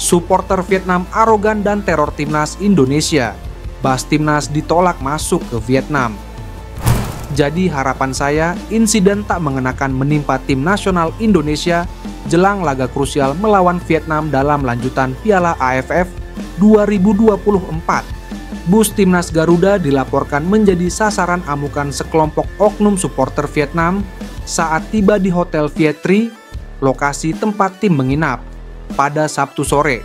Supporter Vietnam arogan dan teror timnas Indonesia. Bas timnas ditolak masuk ke Vietnam. Jadi harapan saya, insiden tak mengenakan menimpa tim nasional Indonesia jelang laga krusial melawan Vietnam dalam lanjutan Piala AFF 2024. Bus timnas Garuda dilaporkan menjadi sasaran amukan sekelompok oknum supporter Vietnam saat tiba di Hotel Vietri, lokasi tempat tim menginap, pada Sabtu sore,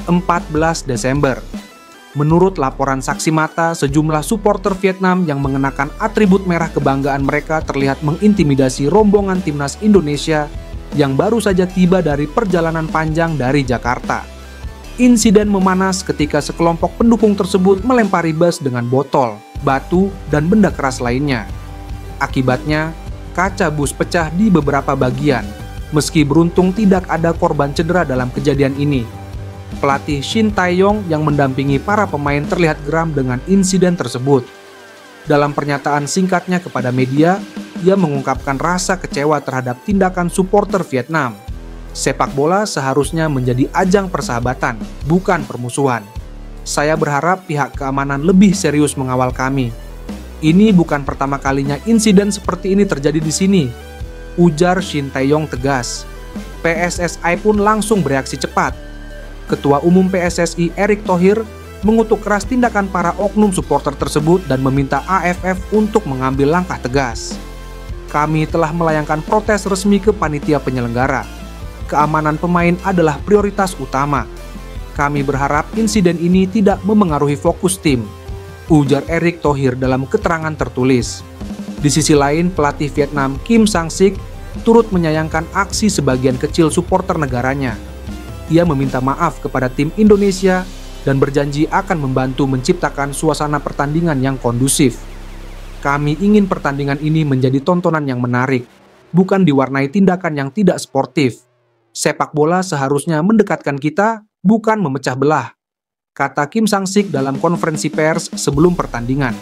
14 Desember. Menurut laporan saksi mata, sejumlah supporter Vietnam yang mengenakan atribut merah kebanggaan mereka terlihat mengintimidasi rombongan timnas Indonesia yang baru saja tiba dari perjalanan panjang dari Jakarta. Insiden memanas ketika sekelompok pendukung tersebut melempari bus dengan botol, batu, dan benda keras lainnya. Akibatnya, kaca bus pecah di beberapa bagian. Meski beruntung tidak ada korban cedera dalam kejadian ini. Pelatih Shin Tae-yong yang mendampingi para pemain terlihat geram dengan insiden tersebut. Dalam pernyataan singkatnya kepada media, ia mengungkapkan rasa kecewa terhadap tindakan supporter Vietnam. Sepak bola seharusnya menjadi ajang persahabatan, bukan permusuhan. Saya berharap pihak keamanan lebih serius mengawal kami. Ini bukan pertama kalinya insiden seperti ini terjadi di sini, ujar Shin Tae-yong tegas. PSSI pun langsung bereaksi cepat. Ketua Umum PSSI Erick Thohir mengutuk keras tindakan para oknum supporter tersebut dan meminta AFF untuk mengambil langkah tegas. Kami telah melayangkan protes resmi ke panitia penyelenggara. Keamanan pemain adalah prioritas utama. Kami berharap insiden ini tidak memengaruhi fokus tim, ujar Erick Thohir dalam keterangan tertulis. Di sisi lain, pelatih Vietnam Kim Sang-sik turut menyayangkan aksi sebagian kecil supporter negaranya. Ia meminta maaf kepada tim Indonesia dan berjanji akan membantu menciptakan suasana pertandingan yang kondusif. Kami ingin pertandingan ini menjadi tontonan yang menarik, bukan diwarnai tindakan yang tidak sportif. Sepak bola seharusnya mendekatkan kita, bukan memecah belah, kata Kim Sang-sik dalam konferensi pers sebelum pertandingan.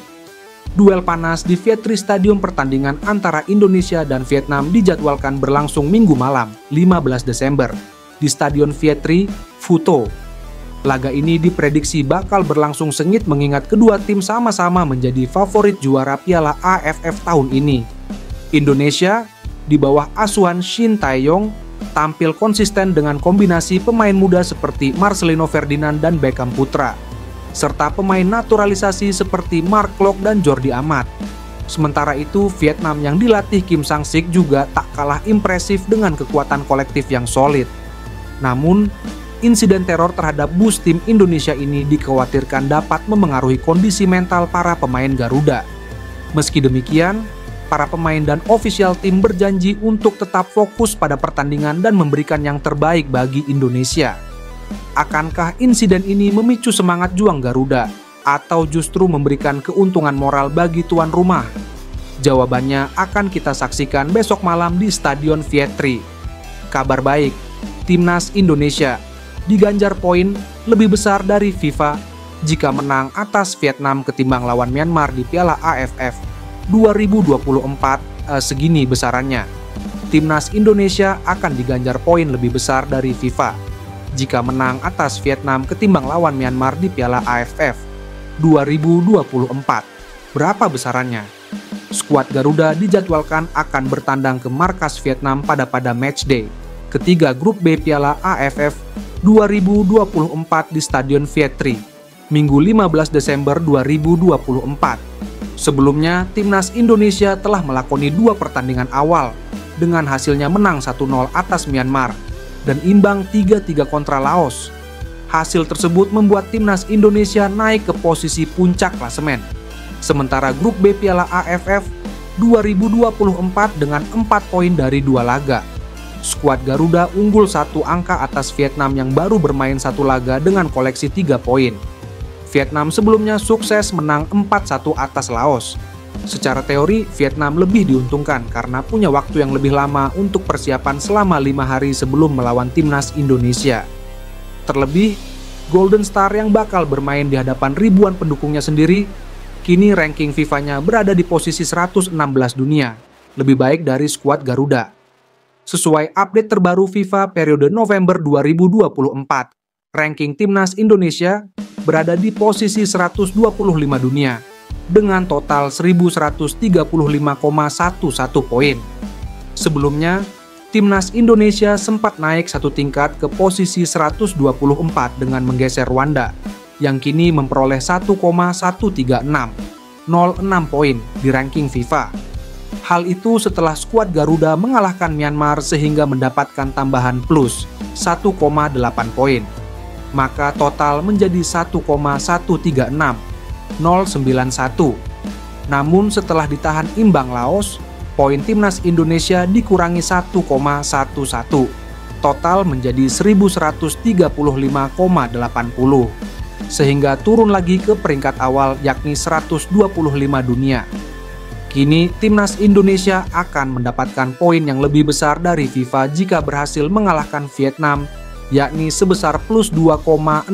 Duel panas di Vietri Stadium pertandingan antara Indonesia dan Vietnam dijadwalkan berlangsung Minggu malam, 15 Desember, di Stadion Vietri, Phu Tho. Laga ini diprediksi bakal berlangsung sengit mengingat kedua tim sama-sama menjadi favorit juara Piala AFF tahun ini. Indonesia, di bawah asuhan Shin Tae-yong, tampil konsisten dengan kombinasi pemain muda seperti Marcelino Ferdinand dan Beckham Putra, serta pemain naturalisasi seperti Mark Klok dan Jordi Amat. Sementara itu, Vietnam yang dilatih Kim Sang-sik juga tak kalah impresif dengan kekuatan kolektif yang solid. Namun, insiden teror terhadap bus tim Indonesia ini dikhawatirkan dapat memengaruhi kondisi mental para pemain Garuda. Meski demikian, para pemain dan ofisial tim berjanji untuk tetap fokus pada pertandingan dan memberikan yang terbaik bagi Indonesia. Akankah insiden ini memicu semangat juang Garuda atau justru memberikan keuntungan moral bagi tuan rumah? Jawabannya akan kita saksikan besok malam di Stadion Vietri. Kabar baik, Timnas Indonesia diganjar poin lebih besar dari FIFA jika menang atas Vietnam ketimbang lawan Myanmar di Piala AFF 2024 segini besarannya. Timnas Indonesia akan diganjar poin lebih besar dari FIFA jika menang atas Vietnam ketimbang lawan Myanmar di Piala AFF 2024. Berapa besarannya? Skuad Garuda dijadwalkan akan bertandang ke markas Vietnam pada matchday ketiga grup B Piala AFF 2024 di Stadion Vietri, Minggu 15 Desember 2024. Sebelumnya, Timnas Indonesia telah melakoni 2 pertandingan awal dengan hasilnya menang 1-0 atas Myanmar dan imbang 3-3 kontra Laos. Hasil tersebut membuat Timnas Indonesia naik ke posisi puncak klasemen. Sementara grup B Piala AFF 2024 dengan 4 poin dari 2 laga. Skuad Garuda unggul 1 angka atas Vietnam yang baru bermain 1 laga dengan koleksi 3 poin. Vietnam sebelumnya sukses menang 4-1 atas Laos. Secara teori, Vietnam lebih diuntungkan karena punya waktu yang lebih lama untuk persiapan selama 5 hari sebelum melawan Timnas Indonesia. Terlebih, Golden Star yang bakal bermain di hadapan ribuan pendukungnya sendiri, kini ranking FIFA-nya berada di posisi 116 dunia, lebih baik dari skuad Garuda. Sesuai update terbaru FIFA periode November 2024, ranking timnas Indonesia berada di posisi 125 dunia dengan total 1135,11 poin. Sebelumnya, timnas Indonesia sempat naik satu tingkat ke posisi 124 dengan menggeser Rwanda yang kini memperoleh 1,13606 poin di ranking FIFA. Hal itu setelah skuad Garuda mengalahkan Myanmar sehingga mendapatkan tambahan plus 1,8 poin. Maka total menjadi 1,136,091. Namun setelah ditahan imbang Laos, poin timnas Indonesia dikurangi 1,11. Total menjadi 1135,80. Sehingga turun lagi ke peringkat awal yakni 125 dunia. Kini timnas Indonesia akan mendapatkan poin yang lebih besar dari FIFA jika berhasil mengalahkan Vietnam, yakni sebesar plus 2,63,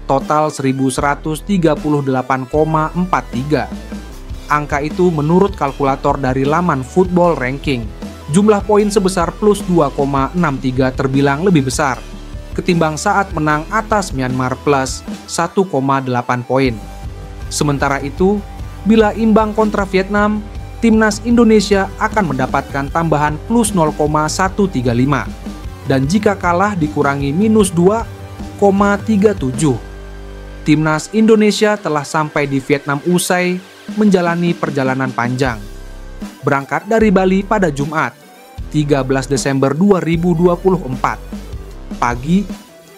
total 1138,43. Angka itu menurut kalkulator dari laman Football Ranking. Jumlah poin sebesar plus 2,63 terbilang lebih besar ketimbang saat menang atas Myanmar plus 1,8 poin. Sementara itu, bila imbang kontra Vietnam, timnas Indonesia akan mendapatkan tambahan plus 0,135. Dan jika kalah dikurangi minus 2,37. Timnas Indonesia telah sampai di Vietnam usai menjalani perjalanan panjang. Berangkat dari Bali pada Jumat, 13 Desember 2024. Pagi,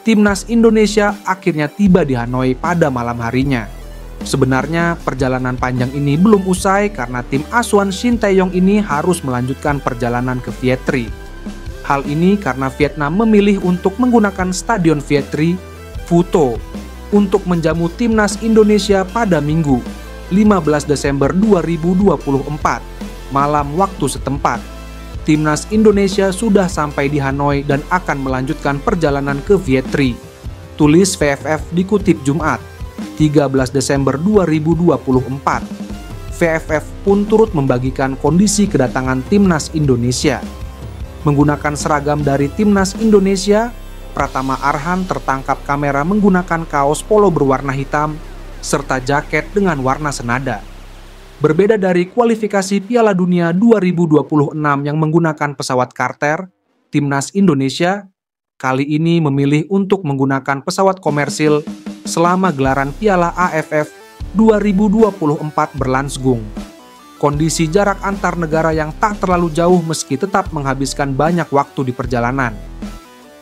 timnas Indonesia akhirnya tiba di Hanoi pada malam harinya. Sebenarnya perjalanan panjang ini belum usai karena tim asuhan Shin Tae-yong ini harus melanjutkan perjalanan ke Vietri. Hal ini karena Vietnam memilih untuk menggunakan Stadion Vietri, Phu untuk menjamu timnas Indonesia pada Minggu, 15 Desember 2024, malam waktu setempat. Timnas Indonesia sudah sampai di Hanoi dan akan melanjutkan perjalanan ke Vietri. Tulis VFF dikutip Jumat, 13 Desember 2024. VFF pun turut membagikan kondisi kedatangan timnas Indonesia. Menggunakan seragam dari timnas Indonesia, Pratama Arhan tertangkap kamera menggunakan kaos polo berwarna hitam serta jaket dengan warna senada. Berbeda dari kualifikasi Piala Dunia 2026 yang menggunakan pesawat charter, timnas Indonesia kali ini memilih untuk menggunakan pesawat komersil selama gelaran Piala AFF 2024 berlangsung. Kondisi jarak antar negara yang tak terlalu jauh meski tetap menghabiskan banyak waktu di perjalanan.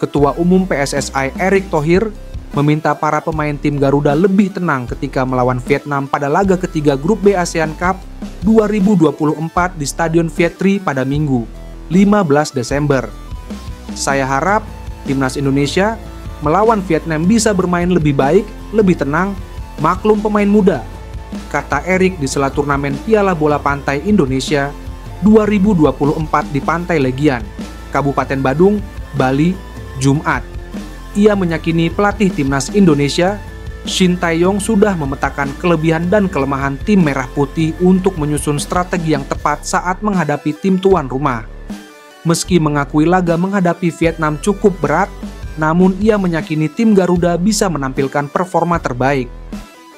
Ketua Umum PSSI Erick Thohir meminta para pemain tim Garuda lebih tenang ketika melawan Vietnam pada laga ketiga Grup B ASEAN Cup 2024 di Stadion Vietri pada Minggu, 15 Desember. Saya harap timnas Indonesia melawan Vietnam bisa bermain lebih baik, lebih tenang, maklum pemain muda, kata Erick di sela turnamen Piala Bola Pantai Indonesia 2024 di Pantai Legian, Kabupaten Badung, Bali, Jumat. Ia meyakini pelatih timnas Indonesia, Shin Tae-yong sudah memetakan kelebihan dan kelemahan tim merah putih untuk menyusun strategi yang tepat saat menghadapi tim tuan rumah. Meski mengakui laga menghadapi Vietnam cukup berat, namun ia meyakini tim Garuda bisa menampilkan performa terbaik.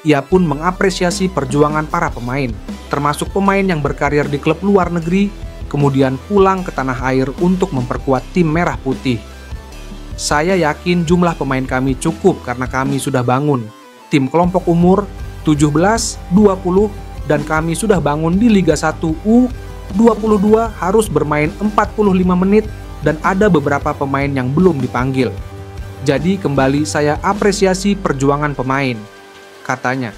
Ia pun mengapresiasi perjuangan para pemain, termasuk pemain yang berkarir di klub luar negeri, kemudian pulang ke tanah air untuk memperkuat tim merah putih. Saya yakin jumlah pemain kami cukup karena kami sudah bangun tim kelompok umur 17, 20, dan kami sudah bangun di Liga 1 U22 harus bermain 45 menit dan ada beberapa pemain yang belum dipanggil. Jadi kembali saya apresiasi perjuangan pemain, katanya.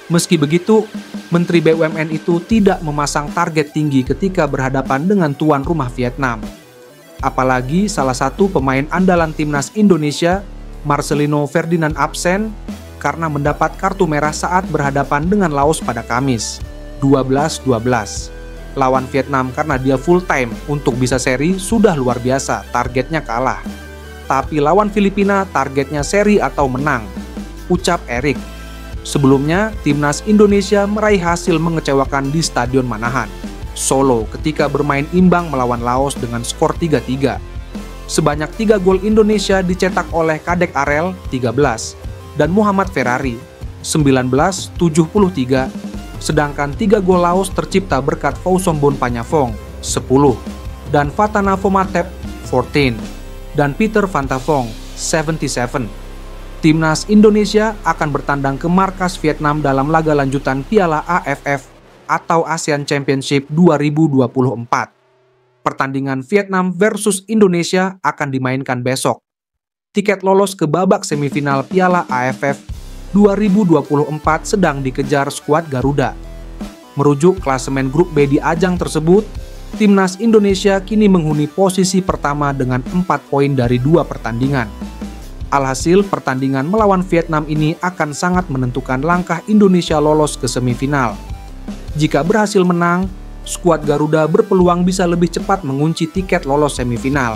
Meski begitu, Menteri BUMN itu tidak memasang target tinggi ketika berhadapan dengan tuan rumah Vietnam. Apalagi salah satu pemain andalan timnas Indonesia, Marcelino Ferdinand absen karena mendapat kartu merah saat berhadapan dengan Laos pada Kamis, 12-12. Lawan Vietnam karena dia full time untuk bisa seri sudah luar biasa, targetnya kalah. Tapi lawan Filipina targetnya seri atau menang, ucap Erick. Sebelumnya, timnas Indonesia meraih hasil mengecewakan di Stadion Manahan, Solo ketika bermain imbang melawan Laos dengan skor 3-3. Sebanyak 3 gol Indonesia dicetak oleh Kadek Arel 13 dan Muhammad Ferrari 1973, sedangkan 3 gol Laos tercipta berkat Fausombon Panyafong 10 dan Fatana Fomatep 14 dan Peter Van Tavong 77. Timnas Indonesia akan bertandang ke markas Vietnam dalam laga lanjutan Piala AFF atau ASEAN Championship 2024. Pertandingan Vietnam versus Indonesia akan dimainkan besok. Tiket lolos ke babak semifinal Piala AFF 2024 sedang dikejar skuad Garuda. Merujuk klasemen grup B di ajang tersebut, Timnas Indonesia kini menghuni posisi pertama dengan 4 poin dari 2 pertandingan. Alhasil, pertandingan melawan Vietnam ini akan sangat menentukan langkah Indonesia lolos ke semifinal. Jika berhasil menang, skuad Garuda berpeluang bisa lebih cepat mengunci tiket lolos semifinal.